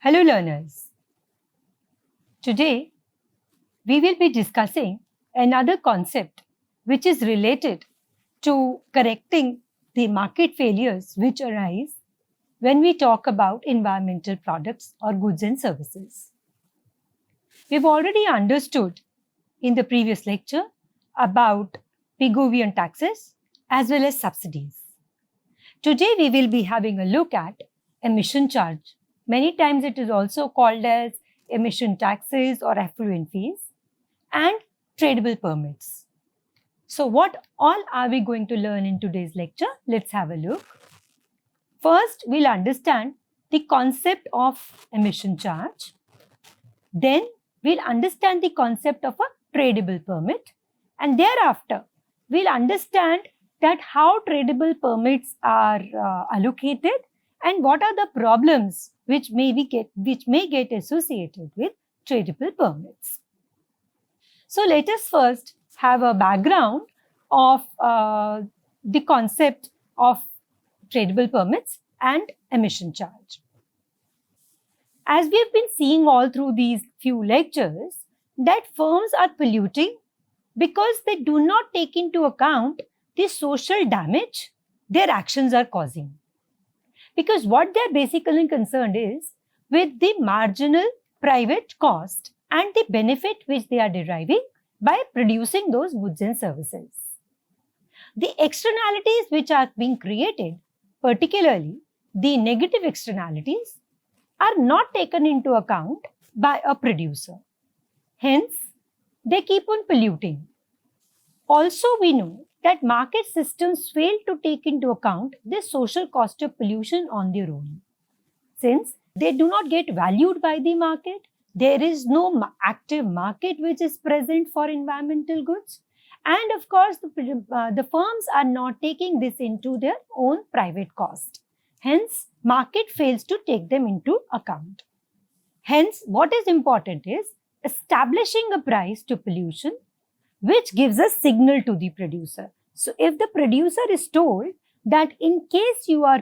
Hello learners. Today we will be discussing another concept which is related to correcting the market failures which arise when we talk about environmental products or goods and services. We've already understood in the previous lecture about Pigovian taxes as well as subsidies. Today we will be having a look at emission charge. Many times it is also called as emission taxes or effluent fees, and tradable permits. So what all are we going to learn in today's lecture? Let's have a look. First, we'll understand the concept of emission charge. Then we'll understand the concept of a tradable permit, and thereafter we'll understand that how tradable permits are allocated and what are the problems which may get associated with tradable permits. So let us first have a background of the concept of tradable permits and emission charge. As we have been seeing all through these few lectures, that firms are polluting because they do not take into account the social damage their actions are causing. Because what they're basically concerned is with the marginal private cost and the benefit which they are deriving by producing those goods and services. The externalities which are being created, particularly the negative externalities, are not taken into account by a producer. Hence, they keep on polluting. Also, we know that market systems fail to take into account the social cost of pollution on their own. Since they do not get valued by the market, there is no active market which is present for environmental goods. And of course, the firms are not taking this into their own private cost. Hence, market fails to take them into account. Hence, what is important is establishing a price to pollution which gives a signal to the producer. So if the producer is told that in case you are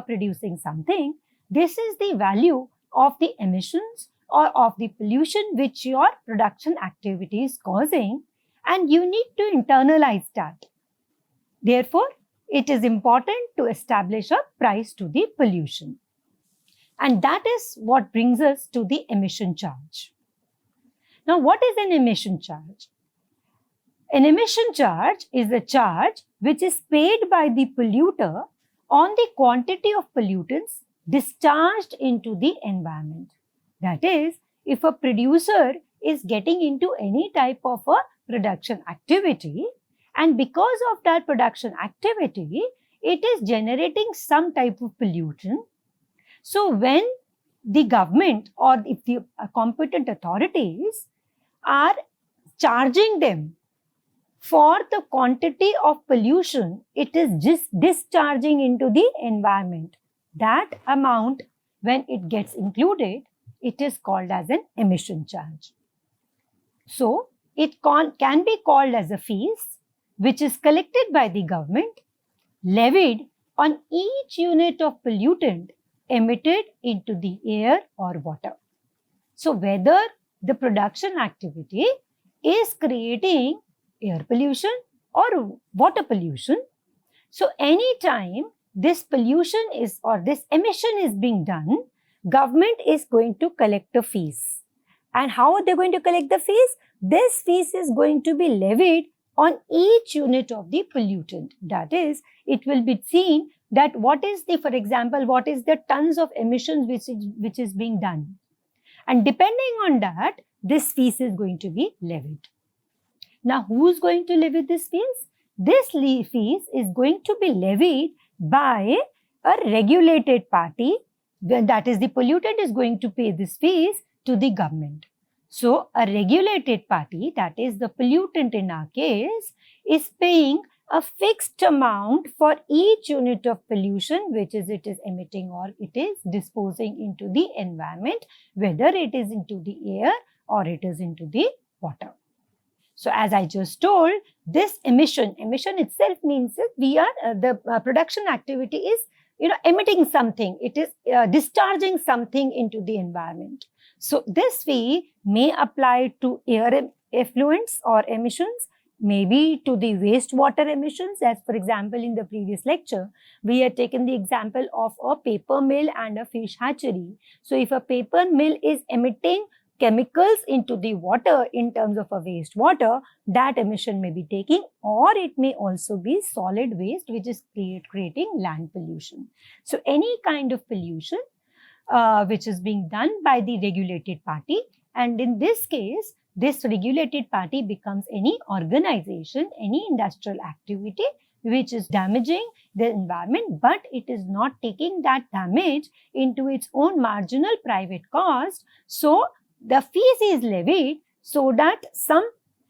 producing something, this is the value of the emissions or of the pollution which your production activity is causing, and you need to internalize that. Therefore, it is important to establish a price to the pollution. And that is what brings us to the emission charge. Now, what is an emission charge? An emission charge is a charge which is paid by the polluter on the quantity of pollutants discharged into the environment. That is, if a producer is getting into any type of a production activity, and because of that production activity, it is generating some type of pollution. So when the government or if the competent authorities are charging them for the quantity of pollution it is just discharging into the environment, that amount, when it gets included, it is called as an emission charge. So it can be called as a fees which is collected by the government, levied on each unit of pollutant emitted into the air or water. So whether the production activity is creating air pollution or water pollution, so anytime this pollution is or this emission is being done, government is going to collect the fees. And how are they going to collect the fees? This fees is going to be levied on each unit of the pollutant. That is, it will be seen that what is the tons of emissions which is being done. And depending on that, this fees is going to be levied. Now, who is going to levy this fees? This fees is going to be levied by a regulated party. That is, the pollutant is going to pay this fees to the government. So, a regulated party, that is the pollutant in our case, is paying a fixed amount for each unit of pollution which it is emitting or it is disposing into the environment, whether it is into the air or it is into the water. So, as I just told, this emission itself means that the production activity is emitting something. It is discharging something into the environment. So this fee may apply to air effluents or emissions, maybe to the wastewater emissions. As for example, in the previous lecture, we had taken the example of a paper mill and a fish hatchery. So if a paper mill is emitting chemicals into the water in terms of a wastewater, that emission may be taking, or it may also be solid waste, which is creating land pollution. So any kind of pollution which is being done by the regulated party, and in this case, this regulated party becomes any organization, any industrial activity which is damaging the environment, but it is not taking that damage into its own marginal private cost. So the fees is levied so that some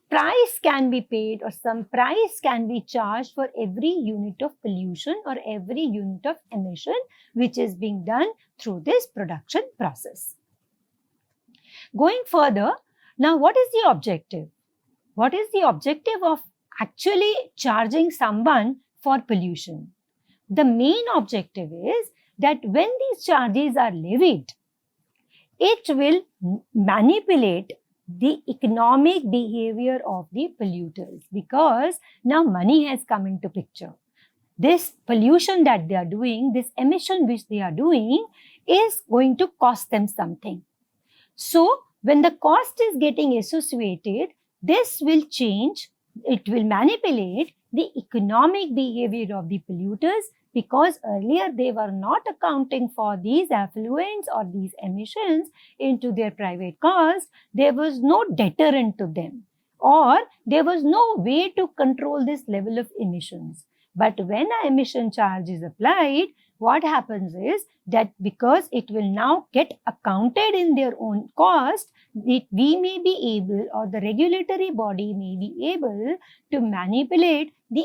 price can be paid or some price can be charged for every unit of pollution or every unit of emission which is being done through this production process. Going further, now what is the objective? What is the objective of actually charging someone for pollution? The main objective is that when these charges are levied, it will manipulate the economic behavior of the polluters, because now money has come into picture. This pollution that they are doing, this emission which they are doing, is going to cost them something. So when the cost is getting associated, this will change, it will manipulate the economic behavior of the polluters, because earlier they were not accounting for these effluents or these emissions into their private cost. There was no deterrent to them, or there was no way to control this level of emissions. But when an emission charge is applied, what happens is that because it will now get accounted in their own cost, we may be able, or the regulatory body may be able to manipulate the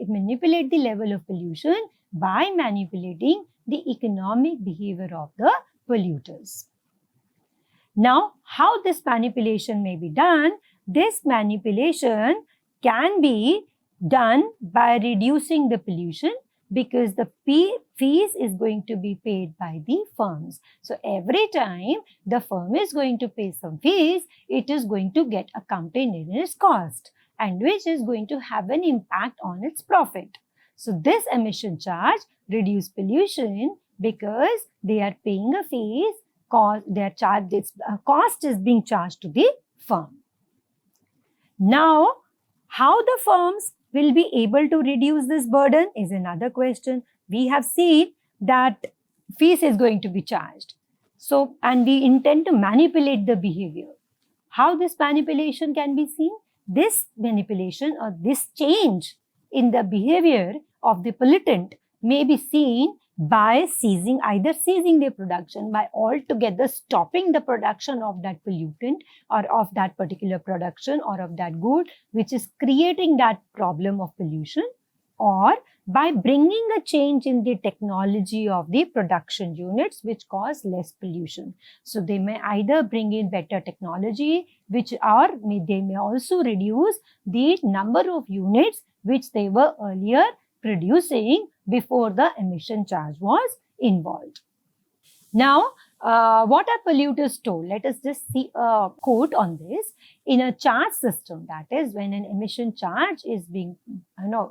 manipulate the level of pollution by manipulating the economic behavior of the polluters. Now, how this manipulation may be done? This manipulation can be done by reducing the pollution, because the fees is going to be paid by the firms. So every time the firm is going to pay some fees, it is going to get accounted in its cost, and which is going to have an impact on its profit. So this emission charge reduce pollution because they are paying a fees, cost is being charged to the firm. Now, how the firms will be able to reduce this burden is another question. We have seen that fees is going to be charged. So, and we intend to manipulate the behavior. How this manipulation can be seen? This manipulation or this change in the behavior of the pollutant may be seen by either ceasing their production, by altogether stopping the production of that pollutant or of that particular production or of that good which is creating that problem of pollution, or by bringing a change in the technology of the production units which cause less pollution. So they may either bring in better technology, they may also reduce the number of units which they were earlier producing before the emission charge was involved. Now, what are polluters told? Let us just see a quote on this. In a charge system, that is when an emission charge is being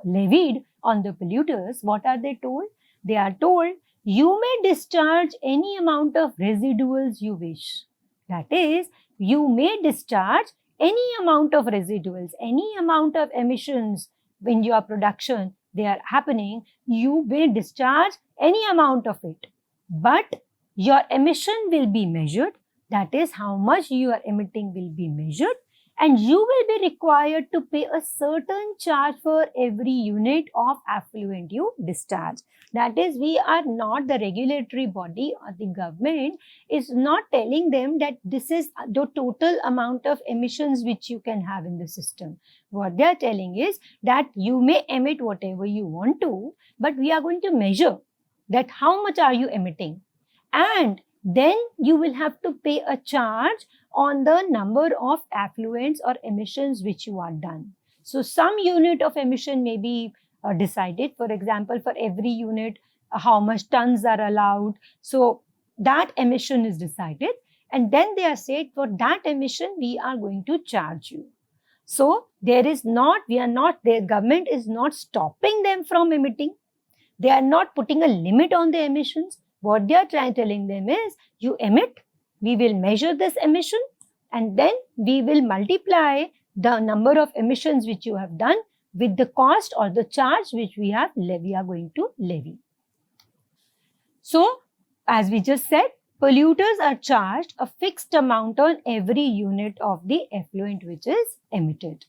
levied on the polluters, what are they told? They are told, you may discharge any amount of residuals you wish. That is, you may discharge any amount of residuals, any amount of emissions in your production they are happening, you may discharge any amount of it. But your emission will be measured, that is how much you are emitting will be measured, and you will be required to pay a certain charge for every unit of effluent you discharge. That is, we are not, the regulatory body or the government is not telling them that this is the total amount of emissions which you can have in the system. What they are telling is that you may emit whatever you want to, but we are going to measure that how much are you emitting, and then you will have to pay a charge on the number of effluents or emissions which you are done. So some unit of emission may be decided. For example, for every unit how much tons are allowed. So that emission is decided. And then they are said, for that emission, we are going to charge you. So the government is not stopping them from emitting. They are not putting a limit on the emissions. What they are telling them is, you emit, we will measure this emission, and then we will multiply the number of emissions which you have done with the cost or the charge which we are going to levy. So, as we just said, polluters are charged a fixed amount on every unit of the effluent which is emitted.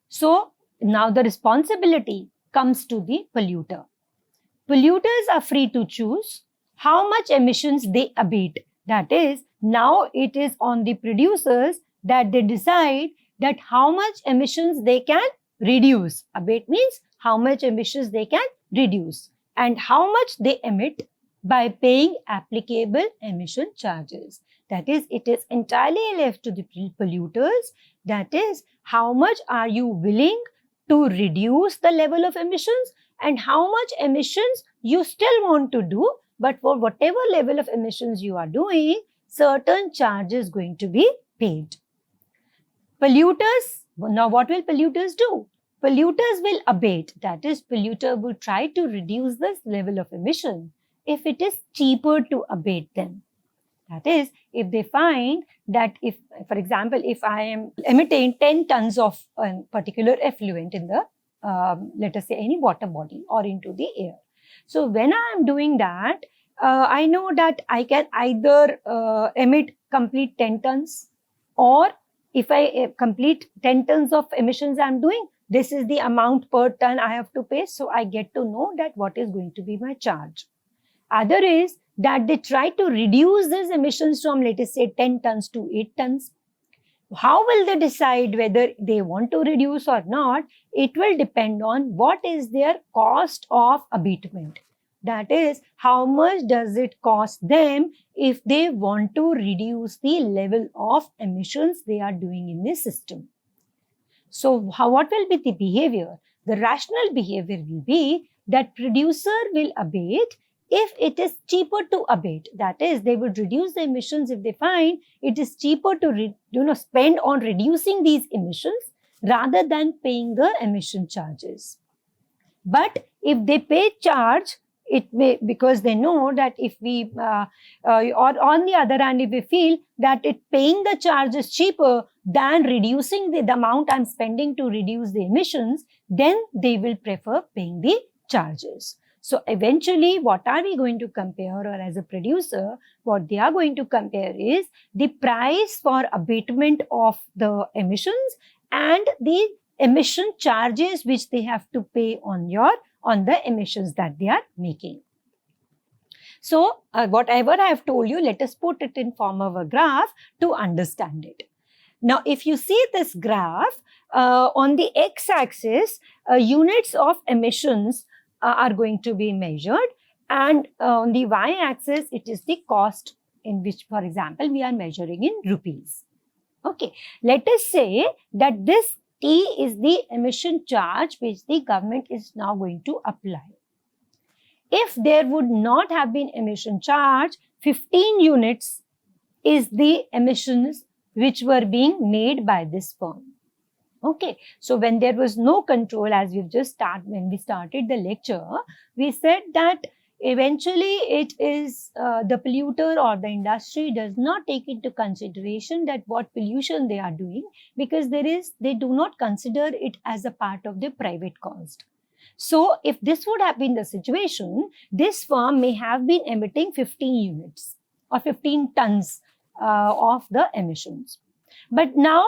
So, now the responsibility comes to the polluter. Polluters are free to choose how much emissions they abate. That is, now it is on the producers that they decide that how much emissions they can reduce. Abate means how much emissions they can reduce and how much they emit by paying applicable emission charges. That is, it is entirely left to the polluters. That is, how much are you willing to reduce the level of emissions and how much emissions you still want to do, but for whatever level of emissions you are doing, certain charge is going to be paid. Polluters, now what will polluters do? Polluters will abate. That is, polluter will try to reduce this level of emission if it is cheaper to abate them. That is, if they find that if, for example, if I am emitting 10 tons of a particular effluent in the, let us say, any water body or into the air. So when I am doing that, I know that I can either emit complete 10 tons, or if I complete 10 tons of emissions I am doing, this is the amount per ton I have to pay. So I get to know that what is going to be my charge. Other is that they try to reduce these emissions from, let us say, 10 tons to 8 tons. How will they decide whether they want to reduce or not? It will depend on what is their cost of abatement. That is, how much does it cost them if they want to reduce the level of emissions they are doing in the system. So, what will be the behavior? The rational behavior will be that producer will abate if it is cheaper to abate. That is, they would reduce the emissions if they find it is cheaper to spend on reducing these emissions rather than paying the emission charges. But if they pay charge, it may, because they know that if we, or on the other hand, if we feel that paying the charge is cheaper than reducing the amount I'm spending to reduce the emissions, then they will prefer paying the charges. So eventually, what are we going to compare, or as a producer, what they are going to compare is the price for abatement of the emissions and the emission charges which they have to pay on the emissions that they are making. So whatever I have told you, let us put it in form of a graph to understand it. Now, if you see this graph, on the x-axis, units of emissions are going to be measured, and on the y-axis, it is the cost in which, for example, we are measuring in rupees. Okay, let us say that this T is the emission charge which the government is now going to apply. If there would not have been emission charge, 15 units is the emissions which were being made by this firm. Okay, so when there was no control, as when we started the lecture, we said that eventually it is the polluter or the industry does not take into consideration that what pollution they are doing, because they do not consider it as a part of the private cost. So if this would have been the situation, this firm may have been emitting 15 units or 15 tons of the emissions. But now,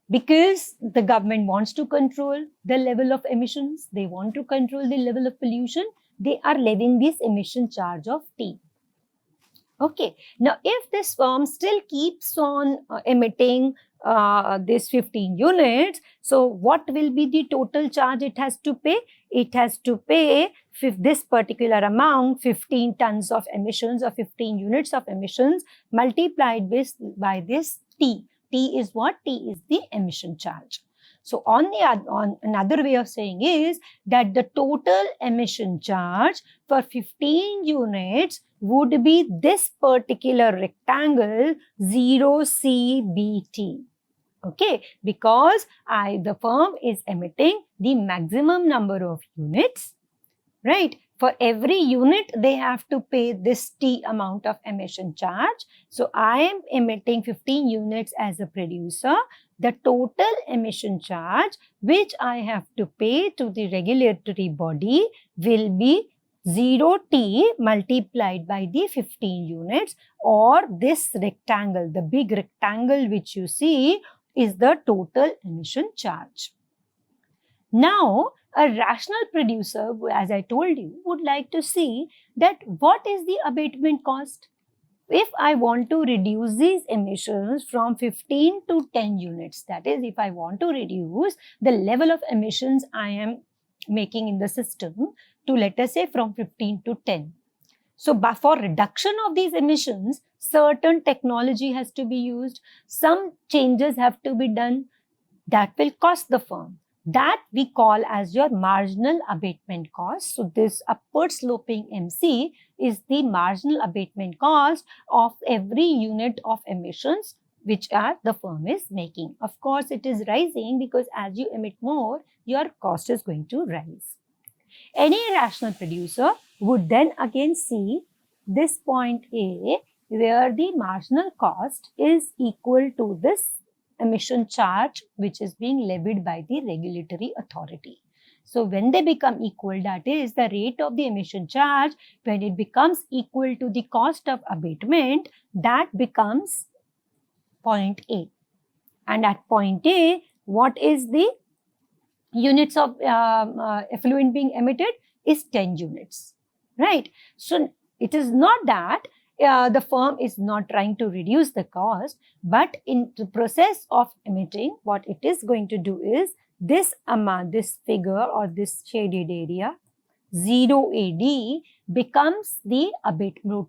because the government wants to control the level of emissions, they want to control the level of pollution, they are levying this emission charge of T. Okay, now if this firm still keeps on emitting this 15 units, so what will be the total charge it has to pay? It has to pay this particular amount, 15 tons of emissions or 15 units of emissions multiplied by this T. T is what? T is the emission charge. So on another way of saying is that the total emission charge for 15 units would be this particular rectangle 0CBT. Okay, because the firm is emitting the maximum number of units, right? For every unit, they have to pay this T amount of emission charge. So I am emitting 15 units as a producer. The total emission charge which I have to pay to the regulatory body will be 0T multiplied by the 15 units, or this rectangle, the big rectangle which you see is the total emission charge. Now, a rational producer, as I told you, would like to see that what is the abatement cost. If I want to reduce these emissions from 15 to 10 units, that is, if I want to reduce the level of emissions I am making in the system to, let us say, from 15 to 10. So, for reduction of these emissions, certain technology has to be used, some changes have to be done that will cost the firm. That we call as your marginal abatement cost. So this upward sloping MC is the marginal abatement cost of every unit of emissions which the firm is making. Of course, it is rising because as you emit more, your cost is going to rise. Any rational producer would then again see this point A where the marginal cost is equal to this emission charge which is being levied by the regulatory authority. So when they become equal, that is the rate of the emission charge, when it becomes equal to the cost of abatement, that becomes point A. And at point A, what is the units of effluent being emitted is 10 units, right? So it is not that the firm is not trying to reduce the cost, but in the process of emitting, what it is going to do is this amount, this figure or this shaded area, 0AD, becomes the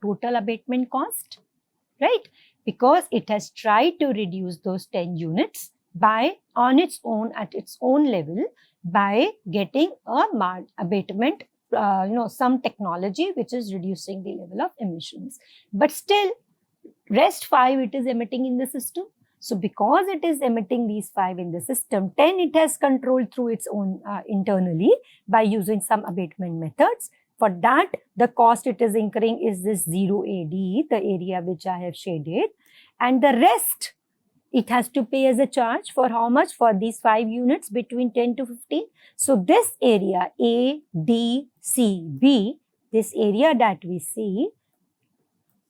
total abatement cost, right? Because it has tried to reduce those 10 units by on its own, at its own level, by getting a abatement, some technology which is reducing the level of emissions. But still, rest 5 it is emitting in the system. So because it is emitting these 5 in the system, 10 it has controlled through its own internally by using some abatement methods. For that, the cost it is incurring is this 0AD, the area which I have shaded, and the rest it has to pay as a charge for how much? For these 5 units between 10 to 15. So this area A, D, C, B, this area that we see,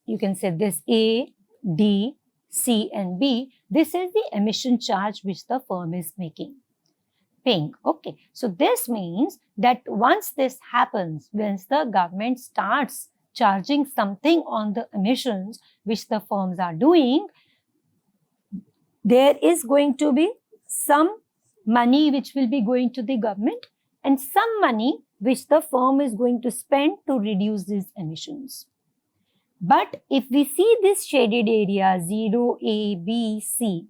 you can say this A, D, C and B, this is the emission charge which the firm is paying. Okay, so this means that once this happens, once the government starts charging something on the emissions which the firms are doing, there is going to be some money which will be going to the government and some money which the firm is going to spend to reduce these emissions. But if we see this shaded area 0A, B, C,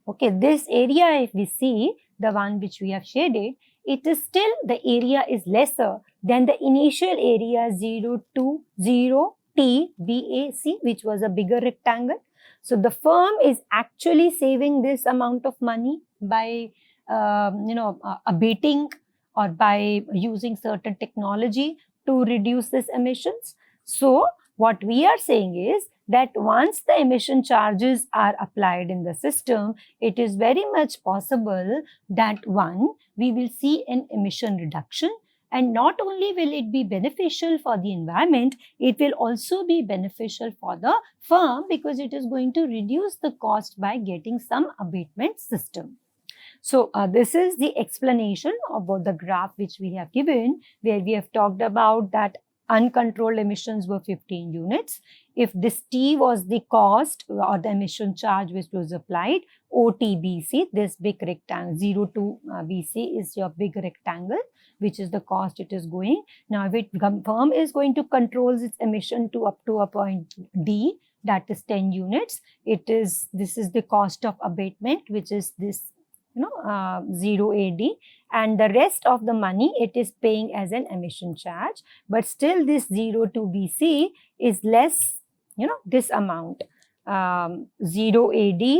okay, this area if we see, the one which we have shaded, it is still, the area is lesser than the initial area 0 to 0 T, B, A, C, which was a bigger rectangle. So the firm is actually saving this amount of money by, abating or by using certain technology to reduce these emissions. So what we are saying is that once the emission charges are applied in the system, it is very much possible that we will see an emission reduction. And not only will it be beneficial for the environment, it will also be beneficial for the firm because it is going to reduce the cost by getting some abatement system. So this is the explanation about the graph which we have given, where we have talked about that uncontrolled emissions were 15 units. If this T was the cost or the emission charge which was applied, OTBC, this big rectangle, 0 to BC is your big rectangle, which is the cost it is going. Now, if firm is going to control its emission to up to a point D, that is 10 units, this is the cost of abatement, which is this 0 AD, and the rest of the money it is paying as an emission charge. But still this 0 to BC is less, this amount. 0 AD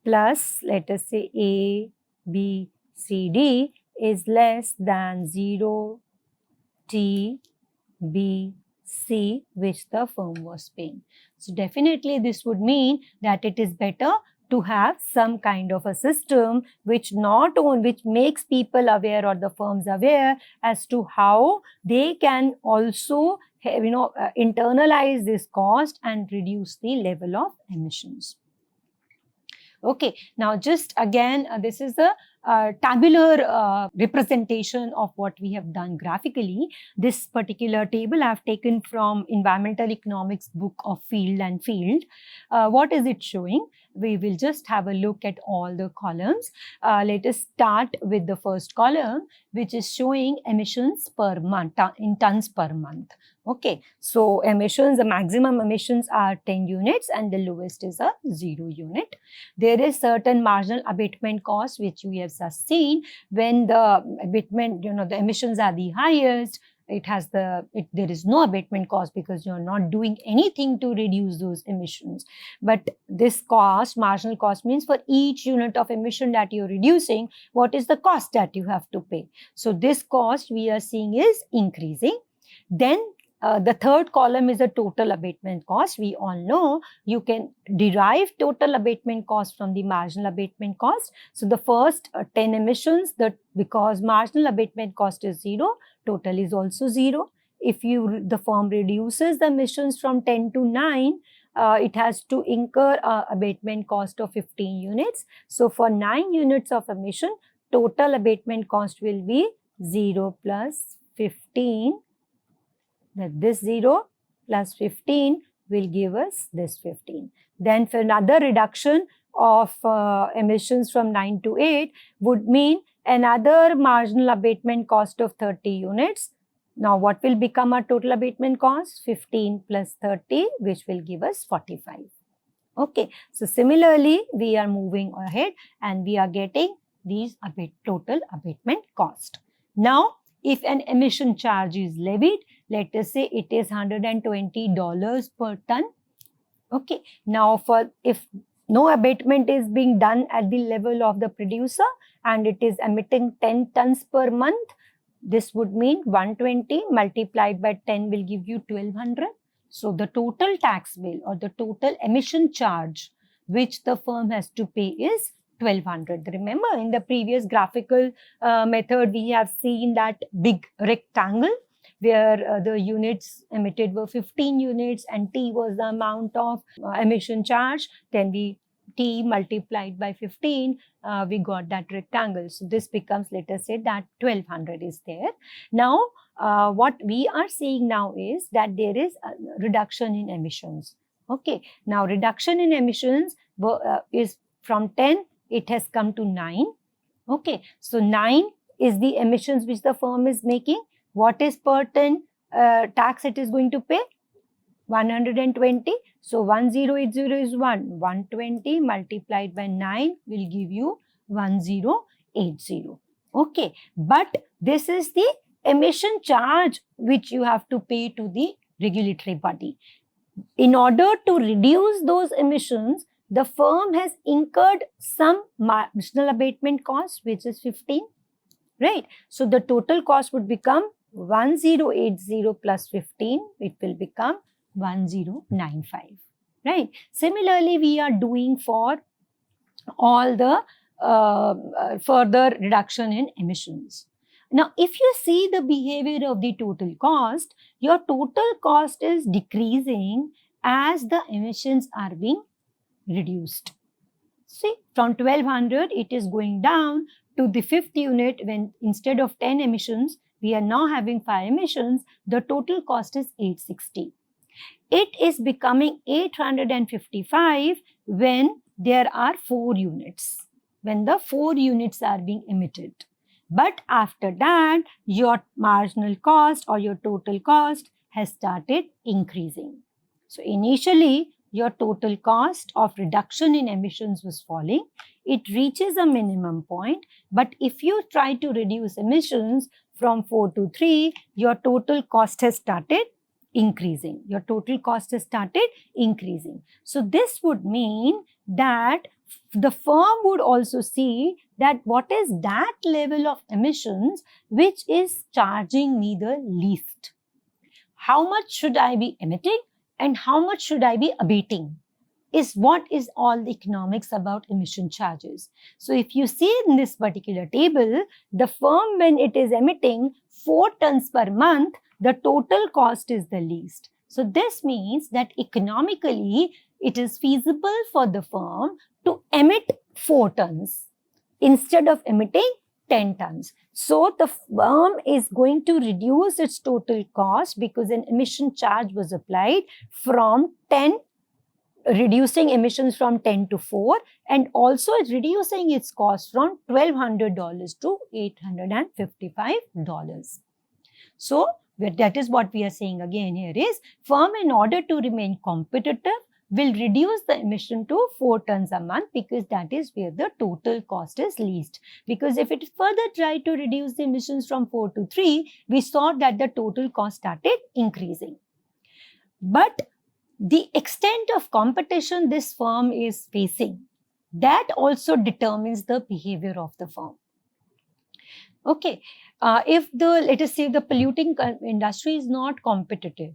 plus, let us say, A, B, C, D is less than 0 T, B, C, which the firm was paying. So definitely this would mean that it is better to have some kind of a system which makes people aware, or the firms aware, as to how they can also internalize this cost and reduce the level of emissions. Okay, now just again, this is a tabular representation of what we have done graphically. This particular table I have taken from Environmental Economics book of Field and Field. What is it showing? We will just have a look at all the columns. Let us start with the first column, which is showing emissions per month, in tons per month. Okay, so emissions, the maximum emissions are 10 units and the lowest is a 0 unit. There is certain marginal abatement cost which we have just seen. When the abatement, the emissions are the highest, there is no abatement cost because you are not doing anything to reduce those emissions. But this cost, marginal cost, means for each unit of emission that you are reducing, what is the cost that you have to pay? So this cost we are seeing is increasing. Then the third column is the total abatement cost. We all know you can derive total abatement cost from the marginal abatement cost. So the first 10 emissions, because marginal abatement cost is 0, total is also 0. If the firm reduces the emissions from 10 to 9, it has to incur abatement cost of 15 units. So for 9 units of emission, total abatement cost will be 0 plus 15. That this 0 plus 15 will give us this 15. Then for another reduction of emissions from 9 to 8 would mean another marginal abatement cost of 30 units. Now what will become our total abatement cost? 15 plus 30, which will give us 45. Okay, so similarly we are moving ahead and we are getting these total abatement cost. Now if an emission charge is levied, let us say it is $120 per ton. Okay, now if no abatement is being done at the level of the producer and it is emitting 10 tons per month, this would mean 120 multiplied by 10 will give you 1200. So the total tax bill or the total emission charge which the firm has to pay is 1200. Remember, in the previous graphical method, we have seen that big rectangle where the units emitted were 15 units and T was the amount of emission charge. Then T multiplied by 15, we got that rectangle. So this becomes, let us say that 1200 is there. Now, what we are seeing now is that there is a reduction in emissions. Okay, now reduction in emissions is from 10, it has come to 9. Okay, so 9 is the emissions which the firm is making. What is per ton tax it is going to pay? 120. So 1080 is 1. 120 multiplied by 9 will give you 1080. Okay, but this is the emission charge which you have to pay to the regulatory body. In order to reduce those emissions, the firm has incurred some marginal abatement cost, which is 15, right? So the total cost would become 1080 plus 15, it will become 1095, right? Similarly, we are doing for all the further reduction in emissions. Now, if you see the behavior of the total cost, your total cost is decreasing as the emissions are being reduced. See, from 1200, it is going down to the 5th unit when instead of 10 emissions, we are now having 5 emissions. The total cost is 860. It is becoming 855 when there are 4 units, when the 4 units are being emitted. But after that, your marginal cost or your total cost has started increasing. So initially, your total cost of reduction in emissions was falling. It reaches a minimum point, but if you try to reduce emissions from 4 to 3, your total cost has started increasing. Your total cost has started increasing. So this would mean that the firm would also see that what is that level of emissions which is charging me the least. How much should I be emitting and how much should I be abating is what is all the economics about emission charges. So if you see in this particular table, the firm, when it is emitting 4 tons per month, the total cost is the least. So this means that economically it is feasible for the firm to emit 4 tons instead of emitting 10 tons. So the firm is going to reduce its total cost because an emission charge was applied from 10, reducing emissions from 10 to 4, and also reducing its cost from $1,200 to $855. So that is what we are saying again here is, firm, in order to remain competitive, will reduce the emission to 4 tons a month because that is where the total cost is least. Because if it further tried to reduce the emissions from 4 to 3, we saw that the total cost started increasing. But the extent of competition this firm is facing, that also determines the behavior of the firm. Okay, if let us say the polluting industry is not competitive,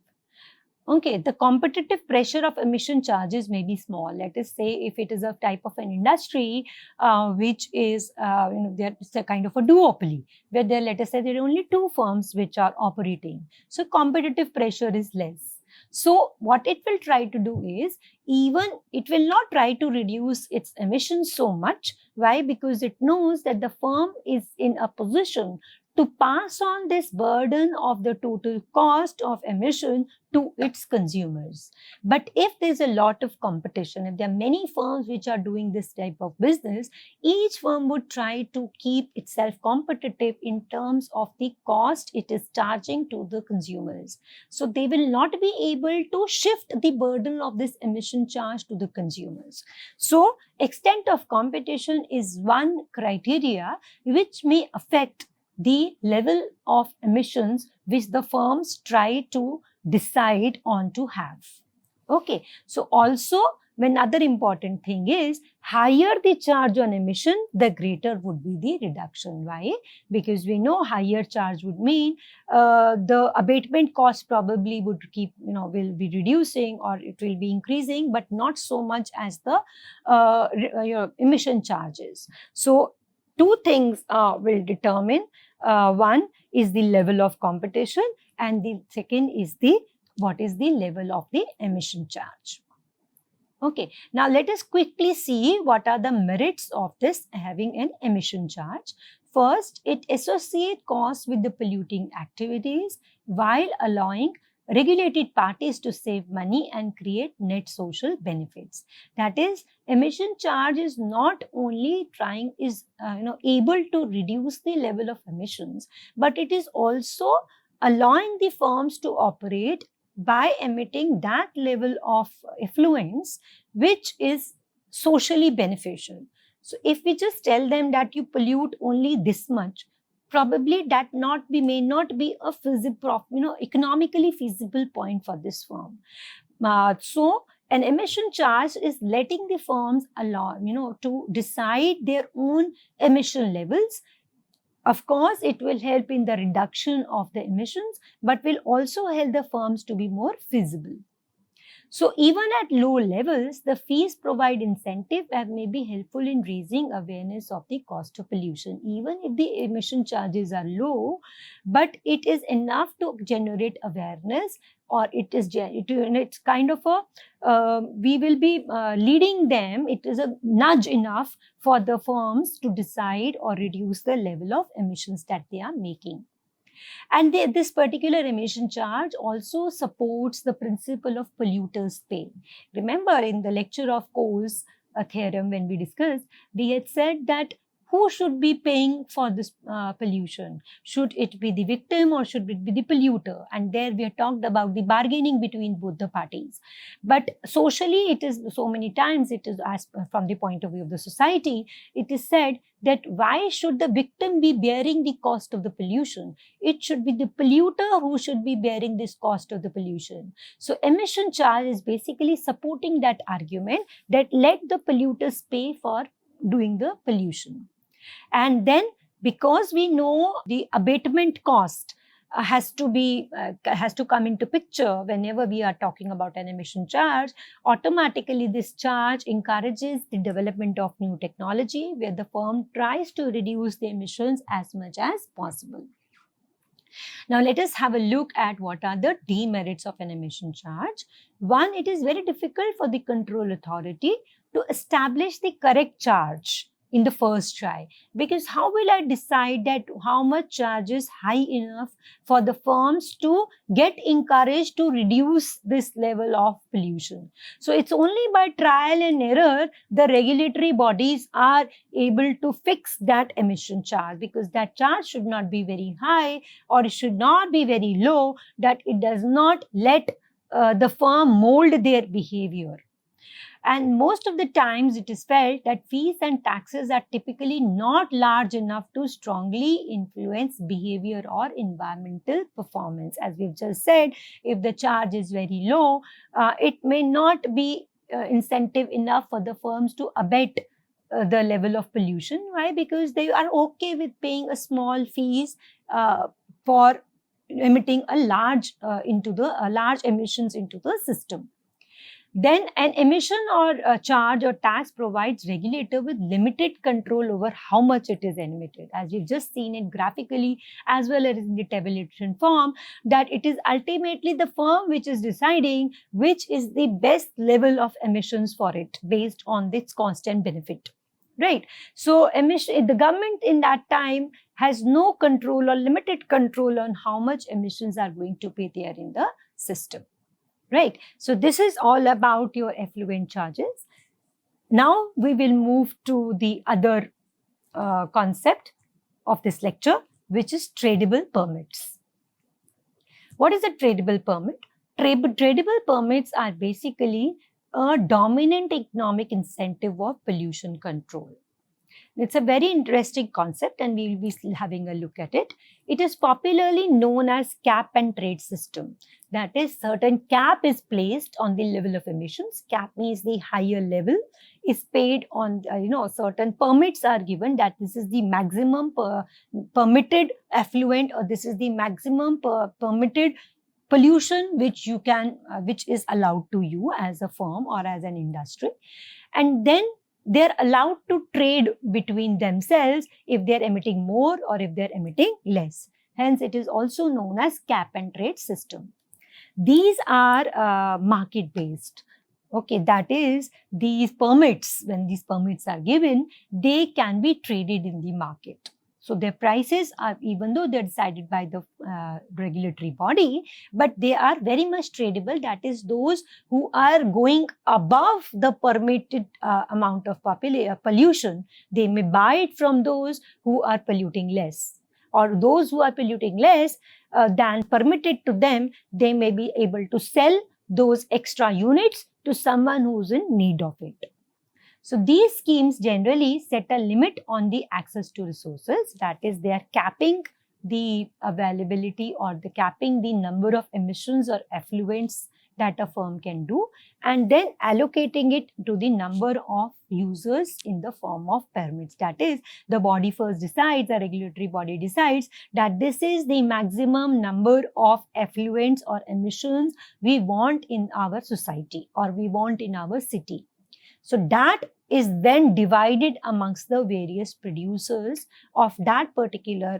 okay, the competitive pressure of emission charges may be small. Let us say if it is a type of an industry which is, it's a kind of a duopoly, where there, let us say there are only 2 firms which are operating. So competitive pressure is less. So what it will try to do is, even it will not try to reduce its emissions so much. Why? Because it knows that the firm is in a position to pass on this burden of the total cost of emission to its consumers. But if there's a lot of competition, if there are many firms which are doing this type of business, each firm would try to keep itself competitive in terms of the cost it is charging to the consumers. So they will not be able to shift the burden of this emission charge to the consumers. So extent of competition is one criteria which may affect the level of emissions which the firms try to decide on to have. Okay, so also another important thing is, higher the charge on emission, the greater would be the reduction. Why? Because we know higher charge would mean the abatement cost probably would will be reducing, or it will be increasing, but not so much as the emission charges. So 2 things will determine. One is the level of competition, and the second is what is the level of the emission charge. Okay, now let us quickly see what are the merits of this having an emission charge. First, it associates costs with the polluting activities while allowing regulated parties to save money and create net social benefits. That is, emission charge is not only able to reduce the level of emissions, but it is also allowing the firms to operate by emitting that level of effluents which is socially beneficial. So if we just tell them that you pollute only this much, probably that may not be a economically feasible point for this firm. So an emission charge is letting the firms allow to decide their own emission levels. Of course, it will help in the reduction of the emissions, but will also help the firms to be more feasible. So even at low levels, the fees provide incentive and may be helpful in raising awareness of the cost of pollution. Even if the emission charges are low, but it is enough to generate awareness, or it's kind of a, we will be leading them, it is a nudge enough for the firms to decide or reduce the level of emissions that they are making. And this particular emission charge also supports the principle of polluters pay. Remember in the lecture of Cole's theorem, when we discussed, we had said that who should be paying for this pollution? Should it be the victim or should it be the polluter? And there we have talked about the bargaining between both the parties. But socially, it is so many times, it is as from the point of view of the society, it is said that why should the victim be bearing the cost of the pollution? It should be the polluter who should be bearing this cost of the pollution. So emission charge is basically supporting that argument that let the polluters pay for doing the pollution. And then because we know the abatement cost has to come into picture whenever we are talking about an emission charge, automatically this charge encourages the development of new technology where the firm tries to reduce the emissions as much as possible. Now let us have a look at what are the demerits of an emission charge. One, it is very difficult for the control authority to establish the correct charge in the first try, because how will I decide that how much charge is high enough for the firms to get encouraged to reduce this level of pollution? So it's only by trial and error the regulatory bodies are able to fix that emission charge, because that charge should not be very high or it should not be very low, that it does not let the firm mold their behavior. And most of the times it is felt that fees and taxes are typically not large enough to strongly influence behavior or environmental performance. As we've just said, if the charge is very low, it may not be incentive enough for the firms to abate the level of pollution. Why? Because they are okay with paying a small fees for emitting a large emissions into the system. Then an emission or a charge or tax provides regulator with limited control over how much it is emitted. As we've just seen it graphically as well as in the tabulation form, that it is ultimately the firm which is deciding which is the best level of emissions for it based on its cost and benefit. Right. So the government in that time has no control or limited control on how much emissions are going to be there in the system. Right. So this is all about your effluent charges. Now we will move to the other concept of this lecture, which is tradable permits. What is a tradable permit? Tradable permits are basically a dominant economic incentive of pollution control. It's a very interesting concept and we will be having a look at it. It is popularly known as cap and trade system. That is, certain cap is placed on the level of emissions. Cap means the higher level is paid on, certain permits are given that this is the maximum permitted effluent or this is the maximum permitted pollution which you can, which is allowed to you as a firm or as an industry. And then they're allowed to trade between themselves if they're emitting more or if they're emitting less. Hence, it is also known as cap and trade system. These are market-based. Okay, that is, these permits, when these permits are given, they can be traded in the market. So their prices are, even though they're decided by the regulatory body, but they are very much tradable. That is, those who are going above the permitted amount of pollution, they may buy it from those who are polluting less. Or those who are polluting less than permitted to them, they may be able to sell those extra units to someone who's in need of it. So these schemes generally set a limit on the access to resources. That is, they are capping the availability or the capping the number of emissions or effluents that a firm can do, and then allocating it to the number of users in the form of permits. That is, the body first decides, the regulatory body decides that this is the maximum number of effluents or emissions we want in our society or we want in our city. So that is then divided amongst the various producers of that particular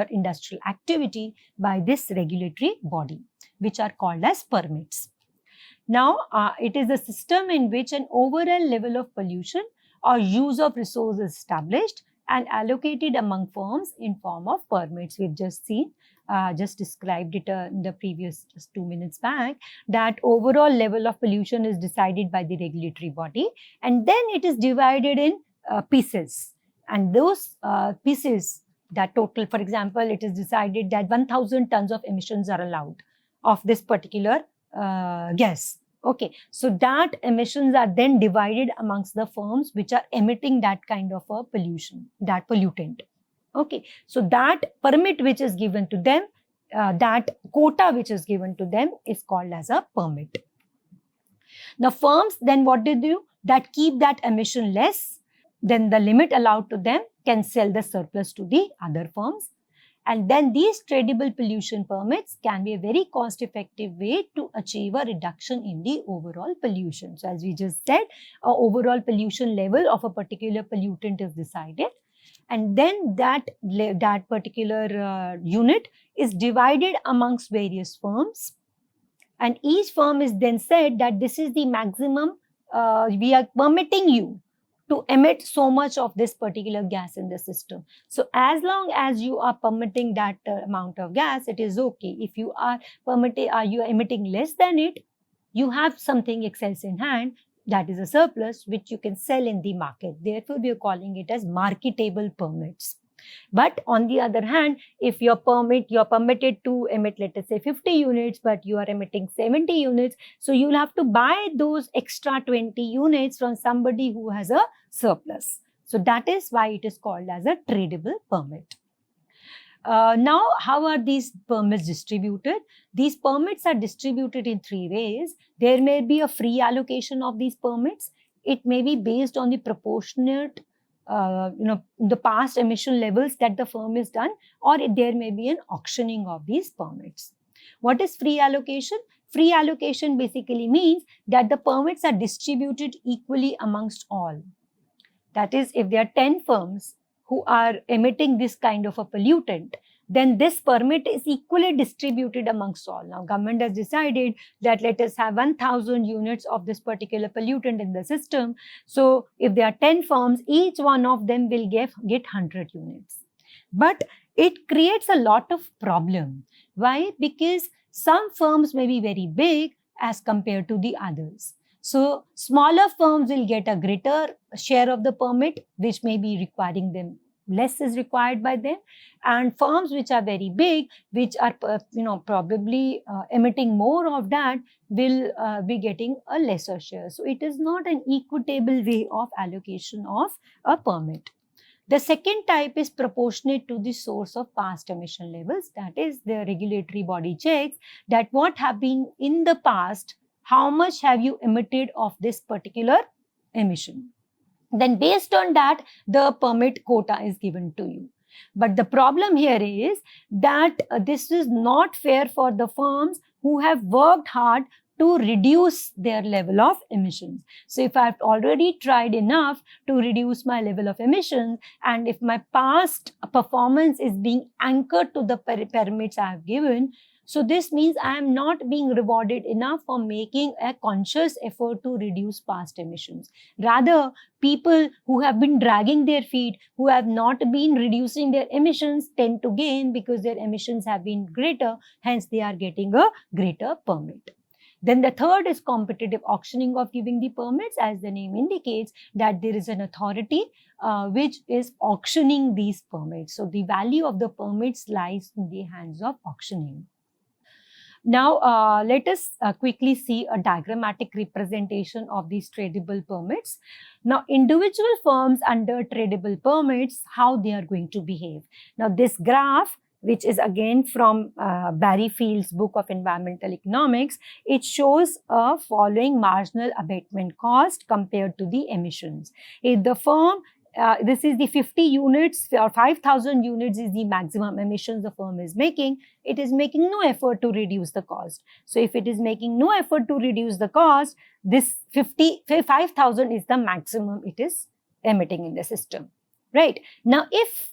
industrial activity by this regulatory body, which are called as permits. Now, it is a system in which an overall level of pollution or use of resource is established and allocated among firms in form of permits. We've just seen, just described it in the previous just 2 minutes back, that overall level of pollution is decided by the regulatory body and then it is divided in pieces. And those pieces, that total, for example, it is decided that 1,000 tons of emissions are allowed of this particular gas. Okay, so that emissions are then divided amongst the firms which are emitting that kind of a pollution, that pollutant. Okay, so that permit which is given to them, that quota which is given to them is called as a permit. Now, firms then what they do? That keep that emission less, then the limit allowed to them can sell the surplus to the other firms. And then these tradable pollution permits can be a very cost-effective way to achieve a reduction in the overall pollution. So, as we just said, our overall pollution level of a particular pollutant is decided. And then that particular unit is divided amongst various firms. And each firm is then said that this is the maximum, we are permitting you to emit so much of this particular gas in the system. So as long as you are permitting that amount of gas, it is okay. If you are emitting less than it, you have something excess in hand, that is a surplus, which you can sell in the market. Therefore, we are calling it as marketable permits. But on the other hand, if you're permitted to emit, let us say 50 units, but you are emitting 70 units, so you'll have to buy those extra 20 units from somebody who has a surplus. So that is why it is called as a tradable permit. Now, how are these permits distributed? These permits are distributed in three ways. There may be a free allocation of these permits. It may be based on the proportionate the past emission levels that the firm has done, or there may be an auctioning of these permits. What is free allocation? Free allocation basically means that the permits are distributed equally amongst all. That is, if there are 10 firms who are emitting this kind of a pollutant, then this permit is equally distributed amongst all. Now, government has decided that let us have 1,000 units of this particular pollutant in the system. So, if there are 10 firms, each one of them will get 100 units. But it creates a lot of problem. Why? Because some firms may be very big as compared to the others. So, smaller firms will get a greater share of the permit, which may be requiring them, less is required by them, and firms which are very big, which are probably emitting more of that, will be getting a lesser share. So it is not an equitable way of allocation of a permit. The second type is proportionate to the source of past emission levels. That is, the regulatory body checks that what have been in the past, how much have you emitted of this particular emission. Then based on that, the permit quota is given to you. But the problem here is that this is not fair for the firms who have worked hard to reduce their level of emissions. So if I've already tried enough to reduce my level of emissions, and if my past performance is being anchored to the permits I have given, so this means I am not being rewarded enough for making a conscious effort to reduce past emissions. Rather, people who have been dragging their feet, who have not been reducing their emissions, tend to gain because their emissions have been greater, hence they are getting a greater permit. Then the third is competitive auctioning of giving the permits. As the name indicates, that there is an authority which is auctioning these permits. So the value of the permits lies in the hands of auctioning. Now, let us quickly see a diagrammatic representation of these tradable permits. Now, individual firms under tradable permits, how they are going to behave. Now, this graph, which is again from Barry Field's book of Environmental Economics, it shows a following marginal abatement cost compared to the emissions. If the firm this is the 50 units or 5,000 units is the maximum emissions the firm is making, it is making no effort to reduce the cost. So if it is making no effort to reduce the cost, this 5,000 is the maximum it is emitting in the system, right? Now, if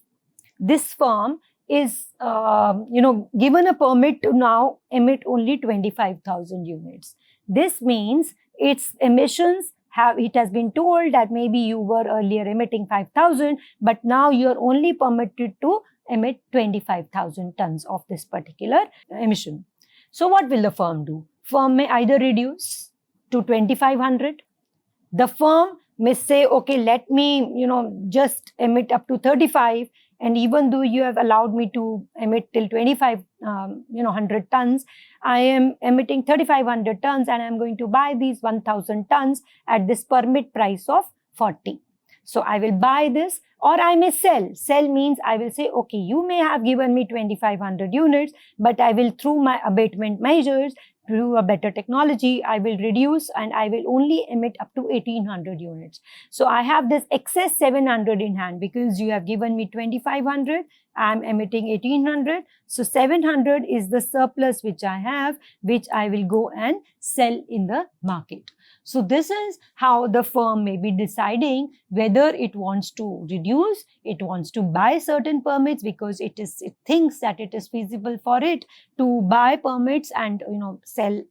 this firm is, given a permit to now emit only 25,000 units, this means its emissions it has been told that maybe you were earlier emitting 5,000, but now you are only permitted to emit 25,000 tons of this particular emission. So what will the firm do? Firm may either reduce to 2,500. The firm may say, okay, let me, just emit up to 35. And even though you have allowed me to emit till 100 tons, I am emitting 3,500 tons and I'm going to buy these 1,000 tons at this permit price of 40. So I will buy this, or I may sell. Sell means I will say, okay, you may have given me 2,500 units, but I will, through my abatement measures, through a better technology, I will reduce and I will only emit up to 1,800 units. So I have this excess 700 in hand because you have given me 2,500. I'm emitting 1,800. So 700 is the surplus which I have, which I will go and sell in the market. So this is how the firm may be deciding whether it wants to reduce, it wants to buy certain permits because it thinks that it is feasible for it to buy permits and sell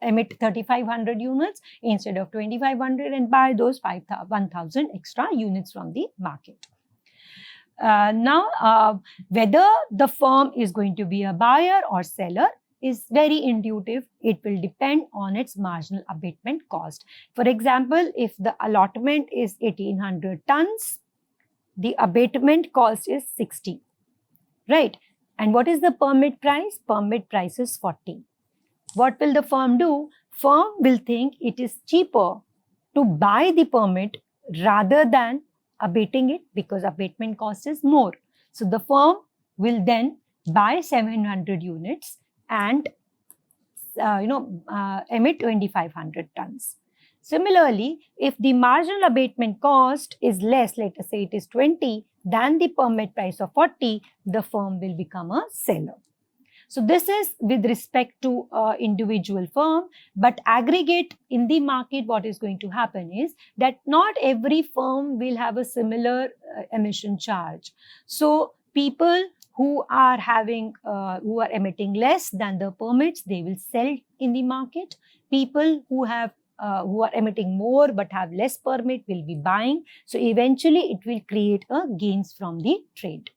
emit 3,500 units instead of 2,500 and buy those 1,000 extra units from the market. Now, whether the firm is going to be a buyer or seller is very intuitive. It will depend on its marginal abatement cost. For example, if the allotment is 1,800 tons, the abatement cost is 60, right? And what is the permit price? Permit price is 40. What will the firm do? Firm will think it is cheaper to buy the permit rather than abating it because abatement cost is more. So the firm will then buy 700 units and emit 2,500 tons. Similarly, if the marginal abatement cost is less, let us say it is 20, than the permit price of 40, the firm will become a seller. So this is with respect to individual firm, but aggregate in the market, what is going to happen is that not every firm will have a similar emission charge. So people who are emitting less than the permits, they will sell in the market. People who are emitting more but have less permit will be buying. So eventually it will create a gains from the trade.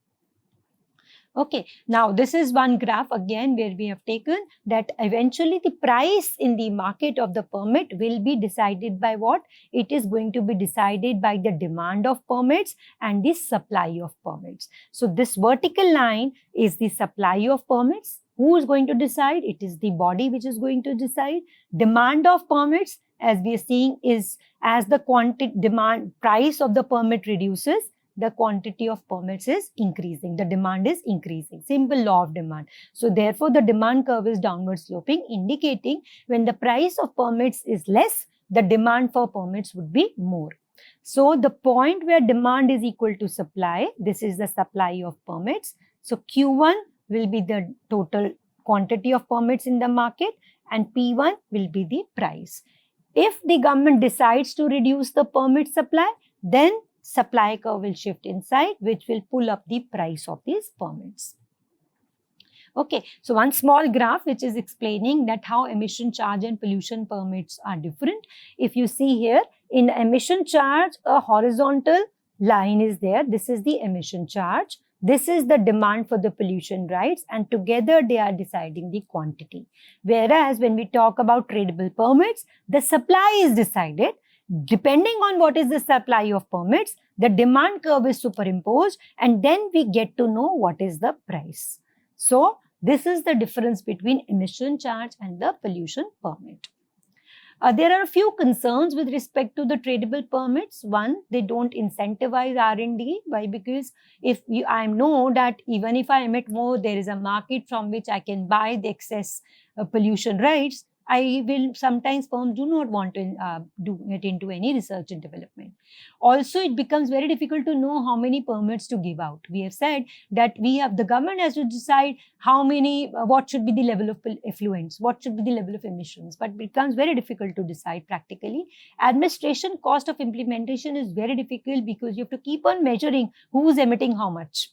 Okay, now this is one graph again where we have taken that eventually the price in the market of the permit will be decided by what? It is going to be decided by the demand of permits and the supply of permits. So this vertical line is the supply of permits. Who is going to decide? It is the body which is going to decide. Demand of permits, as we are seeing, is as the price of the permit reduces, the quantity of permits is increasing, the demand is increasing. Simple law of demand. So therefore, the demand curve is downward sloping, indicating when the price of permits is less, the demand for permits would be more. So the point where demand is equal to supply, this is the supply of permits. So Q1 will be the total quantity of permits in the market and P1 will be the price. If the government decides to reduce the permit supply, then supply curve will shift inside, which will pull up the price of these permits. Okay, so one small graph which is explaining that how emission charge and pollution permits are different. If you see here, in emission charge, a horizontal line is there. This is the emission charge. This is the demand for the pollution rights, and together they are deciding the quantity. Whereas when we talk about tradable permits, the supply is decided. Depending on what is the supply of permits, the demand curve is superimposed and then we get to know what is the price. So, this is the difference between emission charge and the pollution permit. There are a few concerns with respect to the tradable permits. One, they don't incentivize R&D. Why? Because I know that even if I emit more, there is a market from which I can buy the excess pollution rights. Sometimes firms do not want to get into any research and development. Also, it becomes very difficult to know how many permits to give out. We have said that the government has to decide what should be the level of effluents, what should be the level of emissions, but it becomes very difficult to decide practically. Administration cost of implementation is very difficult because you have to keep on measuring who is emitting how much.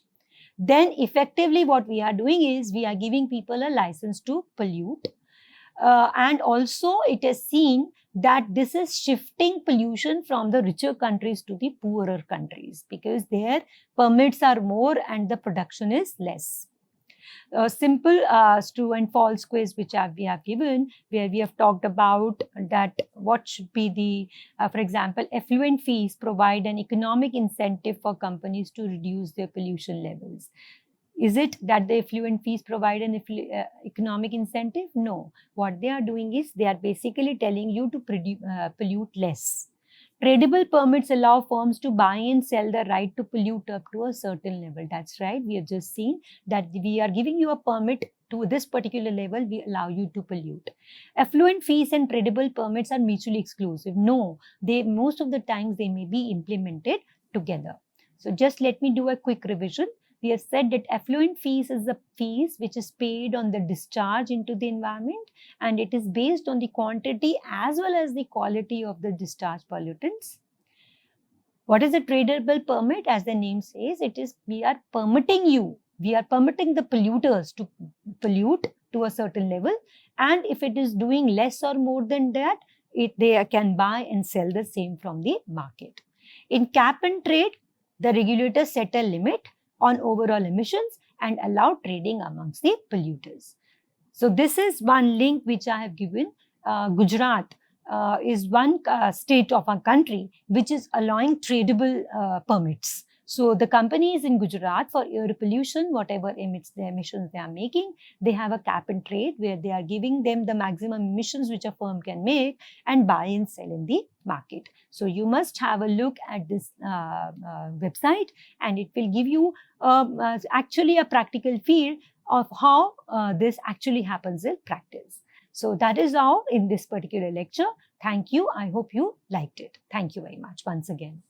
Then effectively what we are doing is we are giving people a license to pollute. And also it is seen that this is shifting pollution from the richer countries to the poorer countries because their permits are more and the production is less. A simple true and false quiz which we have given, where we have talked about that what should be the, for example, effluent fees provide an economic incentive for companies to reduce their pollution levels. Is it that the effluent fees provide an economic incentive? No. What they are doing is they are basically telling you to pollute less. Tradable permits allow firms to buy and sell the right to pollute up to a certain level. That's right. We have just seen that we are giving you a permit to this particular level, we allow you to pollute. Effluent fees and tradable permits are mutually exclusive. No, they most of the times they may be implemented together. So just let me do a quick revision. We have said that effluent fees is the fees which is paid on the discharge into the environment, and it is based on the quantity as well as the quality of the discharge pollutants. What is a tradable permit? As the name says, it is we are permitting the polluters to pollute to a certain level, and if it is doing less or more than that, they can buy and sell the same from the market. In cap and trade, the regulators set a limit on overall emissions and allow trading amongst the polluters. So this is one link which I have given. Gujarat is one state of our country which is allowing tradable permits. So the companies in Gujarat, for air pollution, whatever emissions they are making, they have a cap and trade where they are giving them the maximum emissions which a firm can make and buy and sell in the market. So you must have a look at this website, and it will give you actually a practical feel of how this actually happens in practice. So that is all in this particular lecture. Thank you. I hope you liked it. Thank you very much once again.